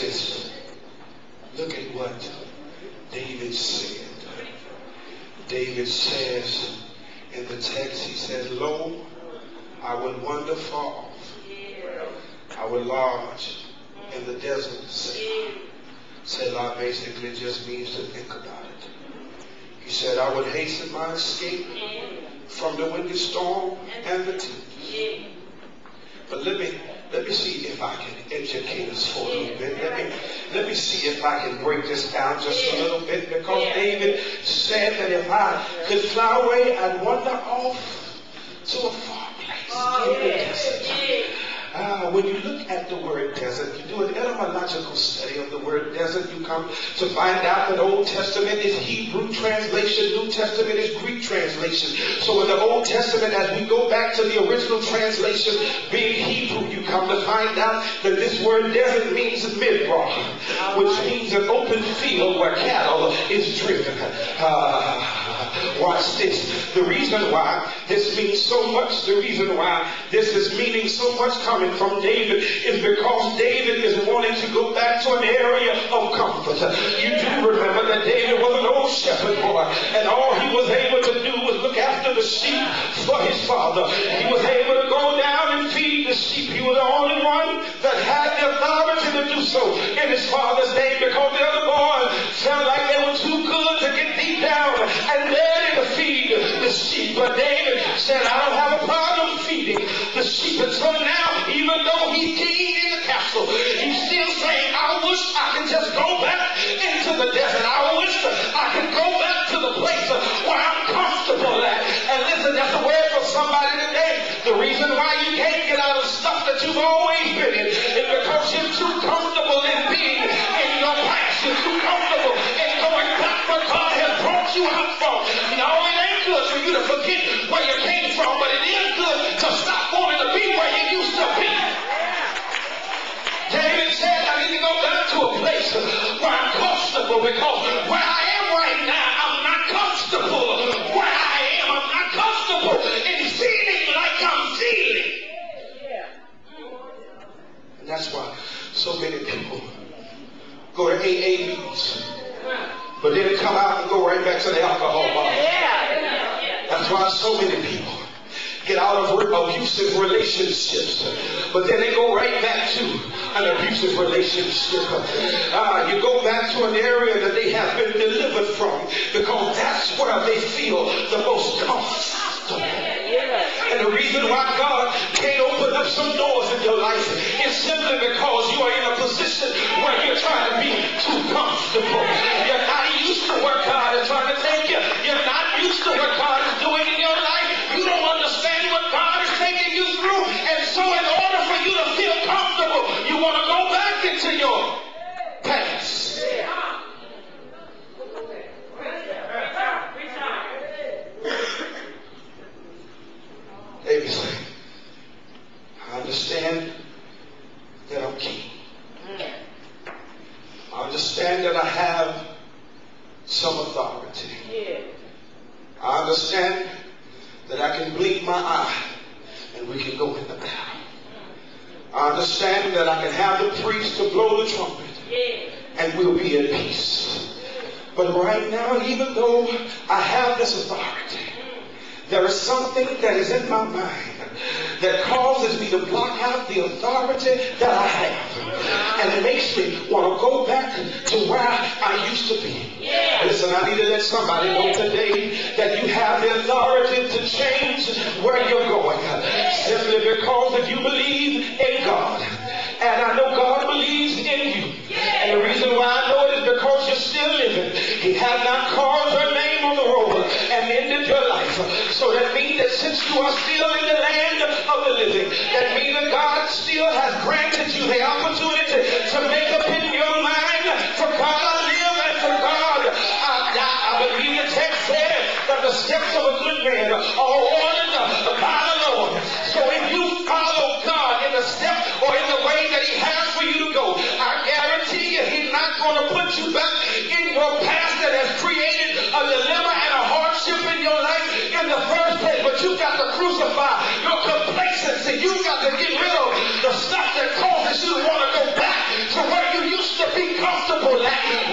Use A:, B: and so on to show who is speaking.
A: this. Look at what David said. David says in the text, he said, lo, I would wander far off. I would lodge in the desert. Selah basically just means to think about it. He said, I would hasten my escape from the windy storm and the tempest. But let me see if I can educate us for a little bit. Let me see if I can break this down just a little bit, because David said that if I could fly away, I'd wander off to a far place in the desert. When you look at the word desert, you do an etymological study of the word desert, you come to find out that Old Testament is Hebrew translation, New Testament is Greek translation. So in the Old Testament, as we go back to the original translation being Hebrew, you come to find out that this word desert means midbar, which means an open field where cattle is driven. Watch this. The reason why this means so much, the reason why this is meaning so much coming from David is because David is wanting to go back to an area of comfort. You do remember that David was an old shepherd boy, and all he was able to do was look after the sheep for his father. He was able to go down and feed the sheep. He was the only one that had the authority to do so in his father's name, because the other boys felt like they were too good to get deep down and ready to feed the sheep. But David said, I don't have a problem feeding the sheep. And so now, even though he's king in the castle, he's still saying, I wish I could just go back into the desert. I wish I could go back to the place where I'm comfortable at. And listen, that's a word for somebody today. The reason why you can't get out of stuff that you've always been in is because you're too comfortable in being in your past. You're too comfortable in going back where God has brought you out from. No, it ain't good for you to forget where you came from, but it is good to stop wanting to be where you used to be. David said, I need to go back to a place where I'm comfortable, because where I am right now, I'm not comfortable. Where I am, I'm not comfortable in feeling like I'm feeling. And that's why so many people go to AA meetings, but then they come out and go right back to the alcohol bar. That's why so many people get out of abusive relationships, but then they go right back to an abusive relationship. You go back to an area that they have been delivered from, because that's where they feel the most comfortable. And the reason why God can't open up some doors in your life is simply because you are in a position where you're trying to be too comfortable. You're not used to where God is trying to take you. You're not used to what God is doing in your life. You don't understand what God is taking you through. And so in order for you to feel comfortable, you want to go back into your past. David said, I understand that I'm king. I understand that I have some authority. I understand that I can blink my eye and we can go into battle. I understand that I can have the priest to blow the trumpet and we'll be at peace. But right now, even though I have this authority, there is something that is in my mind that causes me to block out the authority that I have. And it makes me want to go back to where I used to be. Listen, I need to let somebody know today that you have the authority to change where you're going. Simply because if you believe in God, and I know God believes in you. And the reason why I know it is because you're still living. He has not carved your name on the roll and ended your life. So that means that since you are still in the land of the living, that means that God still has granted you the opportunity to make up in your mind, for God I live and for God I die. I believe the text said that the steps of a good man are ordered by the Lord. So if you follow God in the step or in the way that He has for you to go, I guarantee you He's not going to put you back in your past that has created a dilemma and a hardship in your life in the first place. But you've got to crucify your complacency. You've got to get rid of the stuff that causes you to want to go back to where you used to to be comfortable lacking.